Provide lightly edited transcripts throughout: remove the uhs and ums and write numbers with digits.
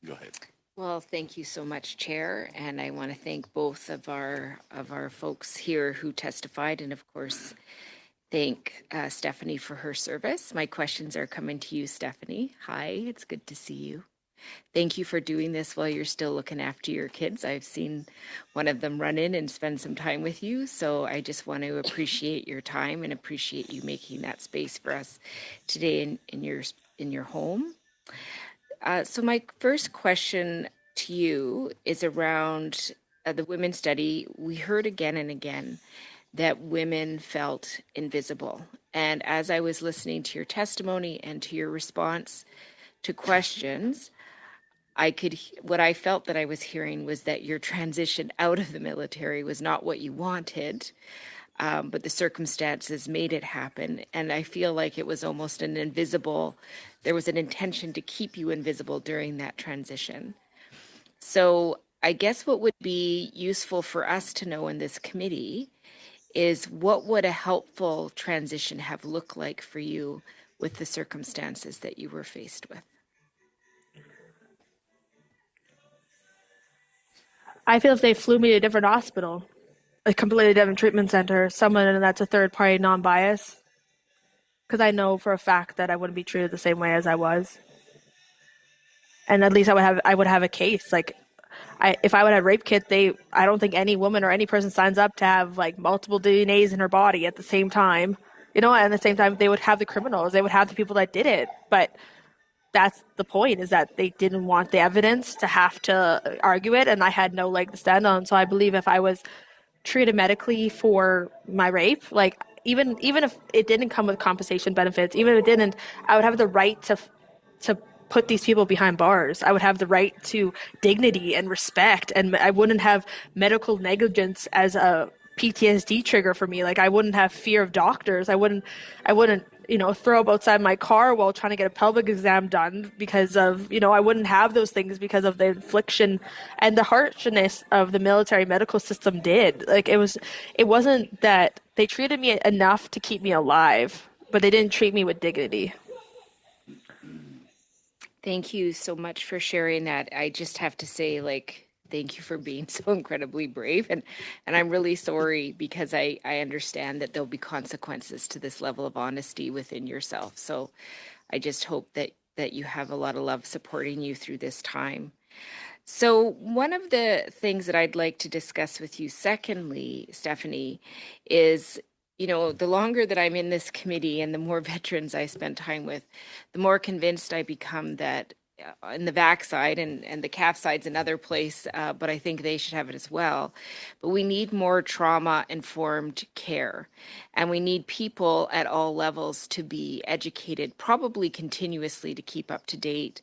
Go ahead. Well, thank you so much, Chair, and I want to thank both of our folks here who testified, and of course, thank Stephanie for her service. My questions are coming to you, Stephanie. Hi, it's good to see you. Thank you for doing this while you're still looking after your kids. I've seen one of them run in and spend some time with you, so I just want to appreciate your time and appreciate you making that space for us today in your home. So my first question to you is around the women's study. We heard again and again that women felt invisible. And as I was listening to your testimony and to your response to questions, what I felt that I was hearing was that your transition out of the military was not what you wanted, but the circumstances made it happen. And I feel like it was almost there was an intention to keep you invisible during that transition. So I guess what would be useful for us to know in this committee is what would a helpful transition have looked like for you with the circumstances that you were faced with? I feel if they flew me to a different hospital, a completely different treatment center, someone that's a third party non-bias, because I know for a fact that I wouldn't be treated the same way as I was, and at least I would have a case. Like, if I would have rape kit, I don't think any woman or any person signs up to have like multiple DNAs in her body at the same time. And at the same time they would have the criminals, they would have the people that did it, but that's the point, is that they didn't want the evidence to have to argue it, and I had no leg to stand on. So I believe if I was treated medically for my rape, like even if it didn't come with compensation benefits, even if it didn't, I would have the right to put these people behind bars. I would have the right to dignity and respect, and I wouldn't have medical negligence as a PTSD trigger for me. Like, I wouldn't have fear of doctors. I wouldn't throw up outside my car while trying to get a pelvic exam done because of, I wouldn't have those things because of the infliction and the harshness of the military medical system did. Like, it wasn't that they treated me enough to keep me alive, but they didn't treat me with dignity. Thank you so much for sharing that. I just have to say, thank you for being so incredibly brave. And I'm really sorry, because I understand that there'll be consequences to this level of honesty within yourself. So I just hope that you have a lot of love supporting you through this time. So one of the things that I'd like to discuss with you, secondly, Stephanie, is the longer that I'm in this committee and the more veterans I spend time with, the more convinced I become that in the VAC side and the CAF side's another place, but I think they should have it as well. But we need more trauma-informed care, and we need people at all levels to be educated, probably continuously, to keep up to date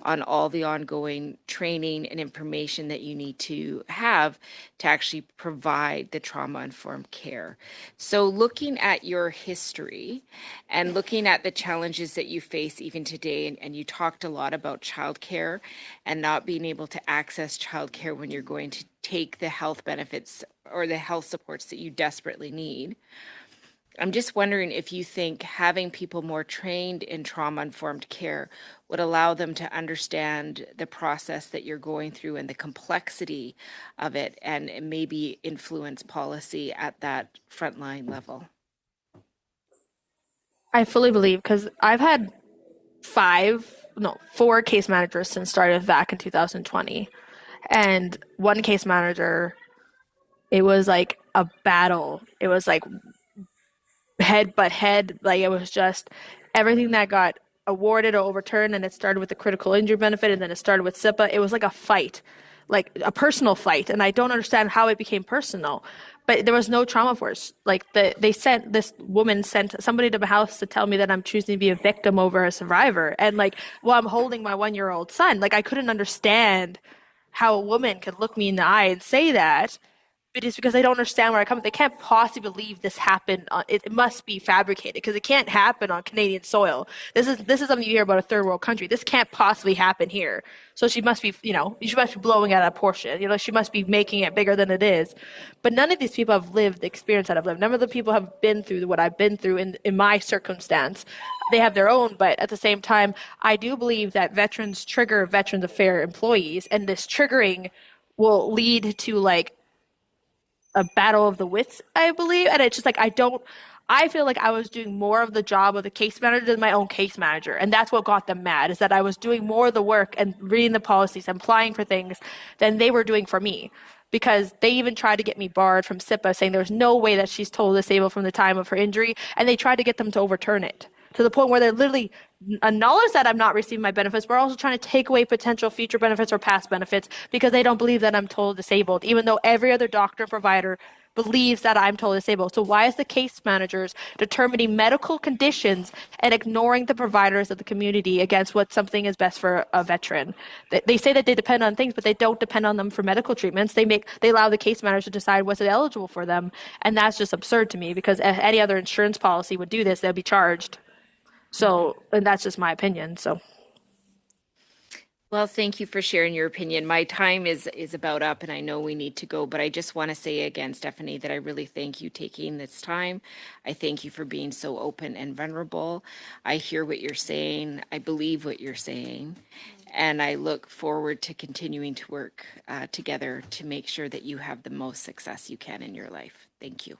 on all the ongoing training and information that you need to have to actually provide the trauma-informed care. So looking at your history and looking at the challenges that you face even today, and you talked a lot about childcare and not being able to access childcare when you're going to take the health benefits or the health supports that you desperately need. I'm just wondering if you think having people more trained in trauma-informed care would allow them to understand the process that you're going through and the complexity of it, and maybe influence policy at that frontline level. I fully believe, because I've had 4 case managers since started VAC in 2020. And one case manager, it was like a battle. It was like head butt head. Like, it was just everything that got awarded or overturned, and it started with the critical injury benefit, and then it started with SIPA. It was like a fight, like a personal fight, and I don't understand how it became personal. But there was no trauma force. Like, this woman sent somebody to my house to tell me that I'm choosing to be a victim over a survivor, and I'm holding my 1-year-old son. Like, I couldn't understand how a woman could look me in the eye and say that, But it's because they don't understand where I come from. They can't possibly believe this happened. It must be fabricated because it can't happen on Canadian soil. This is something you hear about a third world country. This can't possibly happen here. So she must be, she must be blowing out a portion. She must be making it bigger than it is. But none of these people have lived the experience that I've lived. None of the people have been through what I've been through in my circumstance. They have their own, but at the same time, I do believe that veterans trigger Veterans Affairs employees, and this triggering will lead to like a battle of the wits, I believe. And it's just like, I feel like I was doing more of the job of the case manager than my own case manager. And that's what got them mad, is that I was doing more of the work and reading the policies and applying for things than they were doing for me. Because they even tried to get me barred from SIPA, saying there's no way that she's totally disabled from the time of her injury. And they tried to get them to overturn it to the point where they're literally acknowledge that I'm not receiving my benefits, but also trying to take away potential future benefits or past benefits because they don't believe that I'm totally disabled, even though every other doctor and provider believes that I'm totally disabled. So why is the case managers determining medical conditions and ignoring the providers of the community against what something is best for a veteran? They say that they depend on things, but they don't depend on them for medical treatments. They allow the case managers to decide what's eligible for them, and that's just absurd to me because if any other insurance policy would do this, they'll be charged. So, and that's just my opinion. So, Well, thank you for sharing your opinion. My time is about up and I know we need to go, but I just want to say again, Stephanie, that I really thank you taking this time. I thank you for being so open and vulnerable. I hear what you're saying. I believe what you're saying. And I look forward to continuing to work together to make sure that you have the most success you can in your life. Thank you.